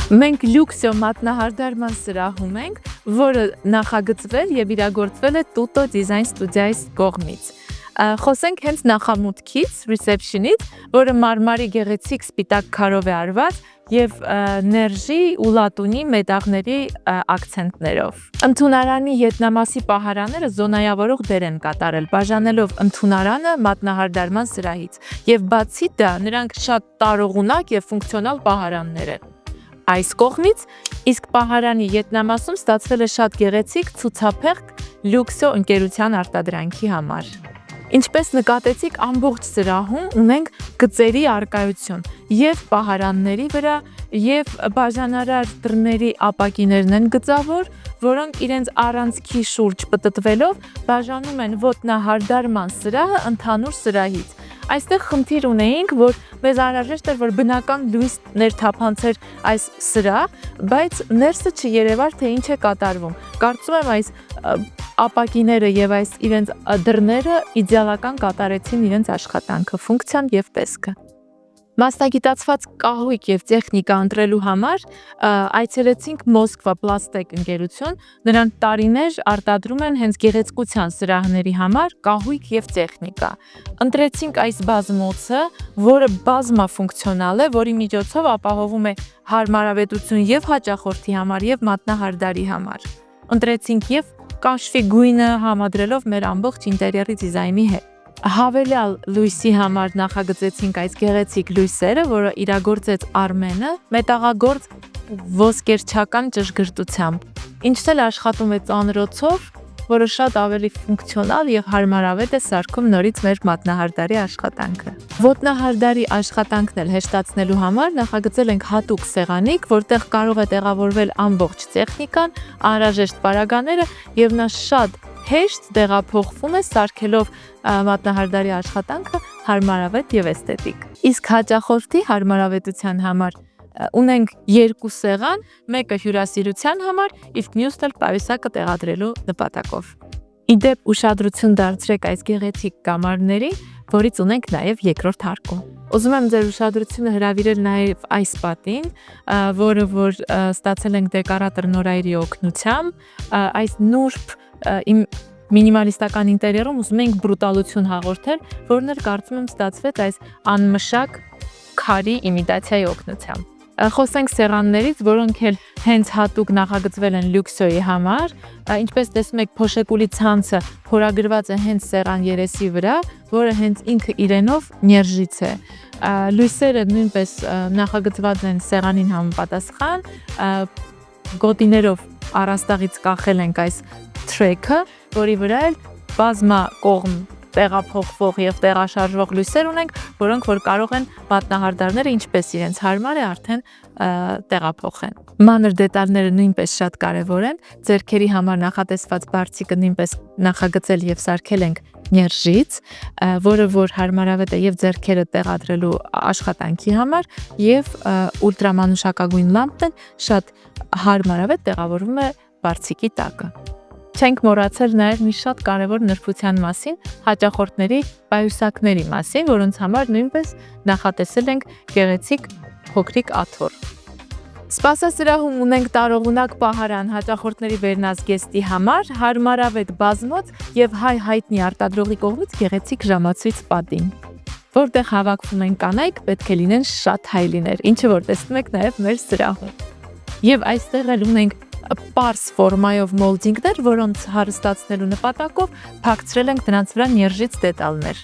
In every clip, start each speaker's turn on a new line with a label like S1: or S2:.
S1: Մենք լյուքսյո մատնահարդարման սրահում ենք, որը նախագծվել եւ իրագործվել է Tuto Design Studio-ի կողմից։ Խոսենք հենց նախամուտքից, reception-ից, որը մարմարի գեղեցիկ սպիտակ քարով է արված եւ ներժի ու լատունի մետաղների ակցենտներով։ Ընդունարանի ետնամասի պահարանները զոնայավորող դեր են կատարել, բաժանելով ընդունարանը մատնահարդարման սրահից, եւ բացի դա, նրանք շատ տարողունակ եւ ֆունկցիոնալ պահարաններ են։ Այս կողմից, իսկ պահարանի ետնամասում ստացվել է շատ գեղեցիկ ցուցափեղկ լյուքսյո ընկերության արտադրանքի համար։ Ինչպես նկատեցիք, ամբողջ սրահում ունենք գծերի առկայություն եւ պահարանների վրա եւ բաժանարար դռների ապակիներն են գծավոր, որոնք իրենց առանցքի շուրջ պտտվելով բաժանում են ոտնահարդարման սրահը ընդհանուր սրահից։ Այստեղ խնդիր ունեինք, որ մեզ անհրաժեշտ էր, որ բնական լույս ներթափանցեր այս սրահ, բայց ներսը չերևար, թե ինչ է կատարվում։ Կարծում եմ այս ապակիները եւ այս իրենց դռները իդեալական կատարեցին իրենց աշխատանքը, ֆունկցիան եւ տեսքը։ Մասնագիտացված կահույք եւ տեխնիկա ընտրելու համար այցելեցինք Moskva Plastek ընկերություն, նրանք տարիներ արտադրում են հենց գեղեցկության սրահների համար կահույք եւ տեխնիկա։ Ընտրեցինք այս բազմոցը, որը բազմաֆունկցիոնալ է, որի միջոցով ապահովում է հարմարավետություն եւ հաճախորդի համար եւ մատնահարդարի համար։ Ընտրեցինք եւ կաշվի գույնը համադրելով մեր ամբողջ ինտերիերի դիզայնի հետ։ Հավելյալ լույսի համար նախագծեցինք այս գեղեցիկ լույսերը, որը իրագործեց Արմենը մետաղագործ ոսկերչական ճշգրտությամբ։ Ինչն էլ աշխատում է ծանրոցով, որը շատ ավելի ֆունկցիոնալ եւ հարմարավետ է սարքում նորից մեր մատնահարդարի աշխատանքը։ Ոտնահարդարի աշխատանքն էլ հեշտացնելու համար նախագծել ենք հատուկ սեղանիկ, որտեղ կարող է տեղավորվել ամբողջ տեխնիկան, անհրաժեշտ պարագաները եւ նա շատ հեշտ տեղափոխվում է սարքելով մատնահարդարի աշխատանքը հարմարավետ եւ էսթետիկ։ Իսկ հաճախորդի հարմարավետության համար ունենք երկու սեղան, մեկը հյուրասիրության համար, իսկ մյուսն էլ պայուսակը տեղադրելու նպատակով։ Իդեպ ուշադրություն դարձրեք այս գեղեցիկ կամարների, որից ունենք նաեւ երկրորդ հարկում։ Ուզում եմ ձեր ուշադրությունը հրավիրել նաեւ այս պատին, որը որ ստացել ենք դեկորատոր Նորայրի օգնությամբ, այս նուրբ իմ մինիմալիստական ինտերիերում ուզում ենք բրուտալություն հաղորդել, որն էլ կարծում եմ ստացվեց այս անմշակ քարի իմիտացիայի օգնությամբ։ Խոսենք սեղաններից, որոնք էլ հենց հատուկ նախագծվել են լյուքսյոյի համար, ինչպես տեսնում եք, փոշեկուլի ցանցը փորագրված է հենց սեղան երեսի վրա, որը հենց ինքը իրենով ներժից է։ Լույսերը նույնպես նախագծված են սեղանին համապատասխան, գոտիներով առաստաղից կախել ենք այս թրեքը, որի վրա էլ բազմա կողմ տեղափոխվող եւ տեղաշարժվող լույսեր ունենք, որոնք որ կարող են մատնահարդարները ինչպես իրենց հարմար է արդեն տեղափոխեն։ Մանր դետալները նույնպես շատ կարևոր են։ Ձեռքերի համար նախատեսված բարձիկը նույնպես նախագծել եւ սարքել ենք ներժից, որը որ հարմարավետ է եւ ձեռքերը տեղադրելու աշխատանքի համար եւ ուլտրամանուշակագույն լամպն շատ հարմարավետ տեղավորվում է բարձիկի տակը։ Չենք մոռացել նաև մի շատ կարևոր նրբության մասին, հաճախորդների պայուսակների մասին, որոնց համար նույնպես նախատեսել ենք գեղեցիկ փոքրիկ աթոռ։ Սպասասրահում ունենք տարողունակ պահարան հաճախորդների վերնազգեստի համար, հարմարավետ բազմոց եւ հայտնի արտադրողի կողմից գեղեցիկ ժամացույց պատին, որտեղ հավաքվում են կանայք, պետք է լինեն շատ հայլիներ, ինչը որ տեսնում եք նաև մեր սրահում։ Եվ այստեղ էլ ունենք պարս ֆորմայով մոլդինգներ, որոնց հարստացնելու նպատակով փակցրել ենք դրանց վրա ներժից դետալներ։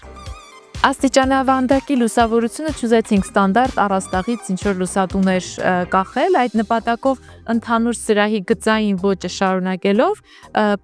S1: Աստիճանավանդակի լուսավորությունը չուզեցինք ստանդարտ առաստաղից ինչ-որ լուսատուներ կախել, այդ նպատակով ընդհանուր սրահի գծային ոճը շարունակելով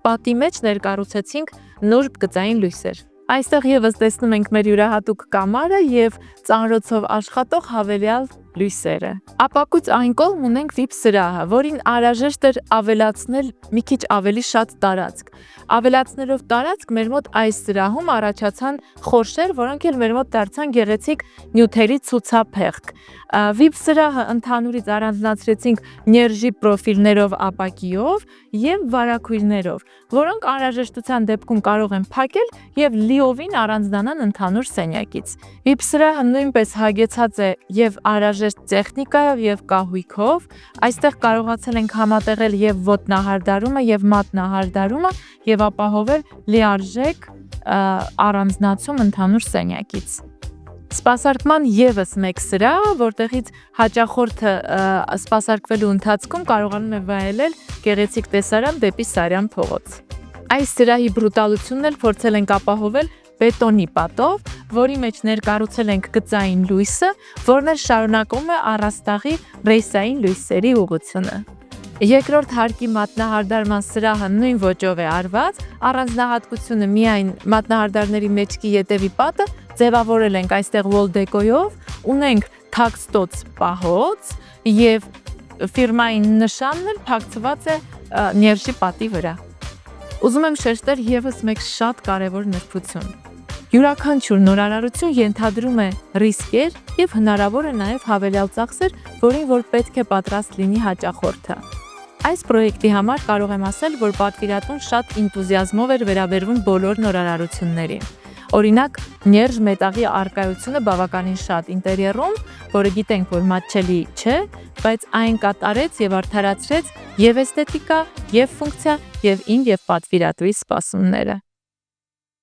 S1: պատի մեջ ներկառուցեցինք նուրբ գծային լույսեր։ Այստեղ եւս տեսնում ենք մեր յուրահատուկ կամարը եւ ծանրոցով աշխատող հավելյալ լույսերը։ Ապակուց այն կողմ ունենք VIP սրահը, որին անհրաժեշտ էր ավելացնել մի քիչ ավելի շատ տարածք։ Ավելացնելով տարածք մեր մոտ այս սրահում առաջացան խորշեր, որոնք էլ մեր մոտ դարձան գեղեցիկ նյութերի ցուցափեղկ։ VIP սրահը ընդհանուրից առանձնացրեցինք ներժի պրոֆիլներով ապակիով եւ վարակույրներով, որոնք անհրաժեշտության դեպքում կարող են փակել եւ լիովին առանձնանան ընդհանուր սենյակից։ VIP սրահը նույնպես հագեցած է եւ անհրաժեշտ անհրաժեշտ տեխնիկայով եւ կահույքով։ Այստեղ կարողացել ենք համատեղել եւ ոտնահարդարումը եւ մատնահարդարումը եւ ապահովել լիարժեք առանձնացում ընդհանուր սենյակից։ Սպասարկման եւս մեկ սրահ, որտեղից հաճախորդը սպասարկվելու ընթացքում կարողանում է վայելել գեղեցիկ տեսարան դեպի Սարյան փողոց։ Այս սրահի բրուտալությունն էլ փորձել ենք ապահովել բետոնի պատով, որի մեջ ներկառուցել ենք գծային լույսը, որն էլ շարունակում է առաստաղի ռեյսային լույսերի ուղղությունը։ Երկրորդ հարկի մատնահարդարման սրահը նույն ոճով է արված, առանձնահատկությունը միայն մատնահարդարների մեջքի ետևի պատը ձևավորել ենք այստեղ wall deco-ով, ունենք թաքստոց պահոց եւ ֆիրմային նշանն էլ փակցված է ներշի պատի վրա։ Ուզում եմ շեշտել եւս մեկ շատ կարևոր նրբություն։ Յուրաքանչյուր նորարարություն ենթադրում է ռիսկեր եւ հնարավոր է նաեւ հավելյալ ծախսեր, որին որ պետք է պատրաստ լինի հաճախորդը։ Այս պրոյեկտի համար կարող եմ ասել, որ պատվիրատուն շատ ինտուզիազմով էր վերաբերվում բոլոր նորարարություններին։ Օրինակ, ներժ մետաղի արկայությունը բավականին շատ ինտերիերում, որը գիտենք, որ մատչելի չէ, բայց այն կատարեց եւ արդարացրեց եւ էսթետիկա, եւ ֆունկցիա, եւ իմ եւ պատվիրատուի սպասումները։